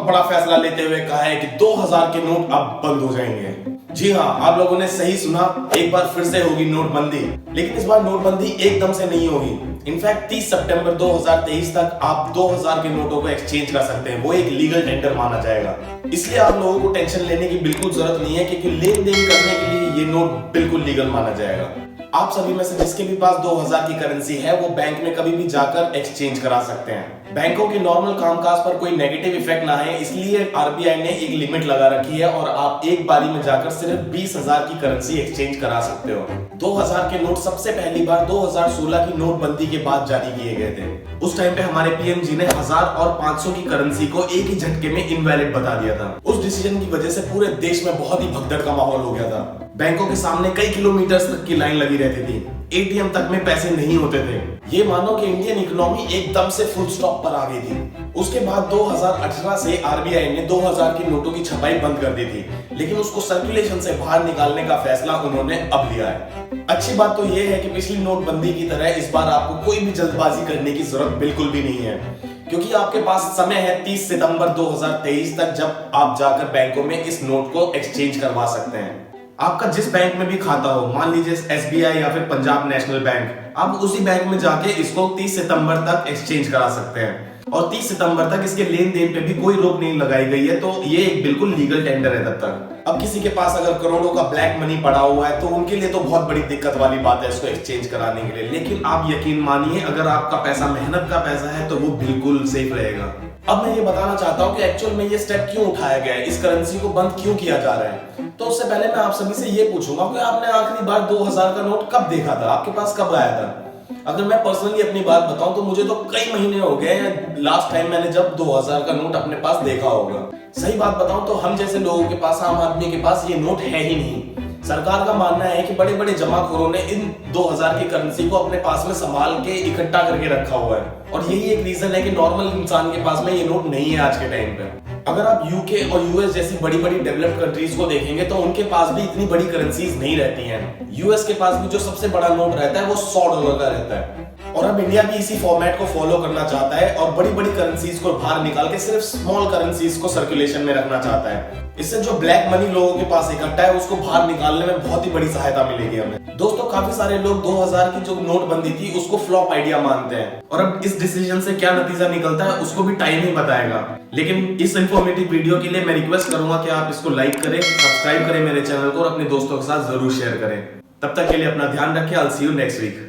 बहुत बड़ा फैसला लेते हुए कहा है कि 2000 के नोट अब बंद हो जाएंगे। जी हाँ, आप लोगों ने सही सुना, एक बार फिर से होगी नोटबंदी। लेकिन इस बार नोटबंदी एकदम से नहीं होगी। इनफैक्ट 30 सितंबर 2023 तक आप 2000 के नोटों को एक्सचेंज कर सकते हैं। वो एक लीगल टेंडर माना जाएगा। इसलिए आप लोगों को टेंशन लेने की बिल्कुल जरूरत नहीं है, क्योंकि लेन देन करने के लिए ये नोट बिल्कुल लीगल माना जाएगा। आप सभी में से जिसके भी पास 2000 की करेंसी है वो बैंक में कभी भी जाकर एक्सचेंज करा सकते हैं। बैंकों के नॉर्मल कामकाज पर कोई नेगेटिव इफेक्ट ना है, इसलिए आरबीआई ने एक लिमिट लगा रखी है और आप एक बारी में जाकर सिर्फ 20,000 की करेंसी एक्सचेंज करा सकते हो। 2000 के नोट सबसे पहली बार 2016 की नोटबंदी के बाद जारी किए गए थे। उस टाइम पे हमारे पीएम जी ने 1000 और 500 की करेंसी को एक ही झटके में इनवैलिड बता दिया था। उस डिसीजन की वजह से पूरे देश में बहुत ही भगदड़ का माहौल हो गया था। बैंकों के सामने कई किलोमीटर तक की लाइन लगी रहती थी। एटीएम तक में पैसे नहीं होते थे। ये मानो कि इंडियन इकोनॉमी एकदम से फुल स्टॉप पर आ गई थी। उसके बाद 2018 से आरबीआई ने 2000 की नोटों की छपाई बंद कर दी थी, लेकिन उसको सर्कुलेशन से बाहर निकालने का फैसला उन्होंने अब लिया है। अच्छी बात तो ये है कि पिछली नोटबंदी की तरह इस बार आपको कोई भी जल्दबाजी करने की जरूरत बिल्कुल भी नहीं है, क्योंकि आपके पास समय है 30 सितंबर 2023 तक, जब आप जाकर बैंकों में इस नोट को एक्सचेंज करवा सकते हैं। आपका जिस बैंक में भी खाता हो, मान लीजिए एसबीआई या फिर पंजाब नेशनल बैंक, आप उसी बैंक में जाके इसको 30 सितंबर तक एक्सचेंज करा सकते हैं और 30 सितंबर तक इसके लेन देन पे भी कोई रोक नहीं लगाई गई है। तो ये एक बिल्कुल लीगल टेंडर है तब तक। अब किसी के पास अगर करोड़ों का ब्लैक मनी पड़ा हुआ है तो उनके लिए तो बहुत बड़ी दिक्कत वाली बात है इसको एक्सचेंज कराने के लिए। लेकिन आप यकीन मानिए, अगर आपका पैसा मेहनत का पैसा है तो वो बिल्कुल सेफ रहेगा। अब मैं ये बताना चाहता हूँ कि एक्चुअल में ये स्टेप क्यों उठाया गया है, इस करेंसी को बंद क्यों किया जा रहा है। तो उससे पहले मैं आप सभी से ये पूछूंगा कि आपने आखिरी बार 2000 का नोट कब देखा था, आपके पास कब आया था। अगर मैं पर्सनली अपनी बात बताऊं तो मुझे तो कई महीने हो गए हैं लास्ट टाइम मैंने जब 2000 का नोट अपने पास देखा होगा। सही बात बताऊं तो हम जैसे लोगों के पास, आम आदमी के पास ये नोट है ही नहीं। सरकार का मानना है कि बड़े बड़े जमाखोरों ने इन 2000 की करेंसी को अपने पास में संभाल के इकट्ठा करके रखा हुआ है, और यही एक रीजन है कि नॉर्मल इंसान के पास में ये नोट नहीं है आज के टाइम पे। अगर आप यूके और यूएस जैसी बड़ी बड़ी डेवलप्ड कंट्रीज को देखेंगे तो उनके पास भी इतनी बड़ी करेंसीज नहीं रहती हैं। यूएस के पास भी जो सबसे बड़ा नोट रहता है वो $100 का रहता है, और अब इंडिया भी इसी फॉर्मेट को फॉलो करना चाहता है और बड़ी बड़ी करेंसीज को बाहर निकाल के सिर्फ स्मॉल करेंसीज को सर्कुलेशन में रखना चाहता है। इससे जो ब्लैक मनी लोगों के पास इकट्ठा है उसको बाहर निकालने में बहुत ही बड़ी सहायता मिलेगी हमें। दोस्तों, काफी सारे लोग 2000 की जो नोटबंदी थी उसको फ्लॉप आइडिया मानते हैं, और अब इस डिसीजन से क्या नतीजा निकलता है उसको भी टाइम ही बताएगा। लेकिन इस इंफॉर्मेटिव वीडियो के लिए मैं रिक्वेस्ट करूंगा कि आप इसको लाइक करें, सब्सक्राइब करें मेरे चैनल को और अपने दोस्तों के साथ जरूर शेयर करें। तब तक के लिए अपना ध्यान रखें। I will see you next week.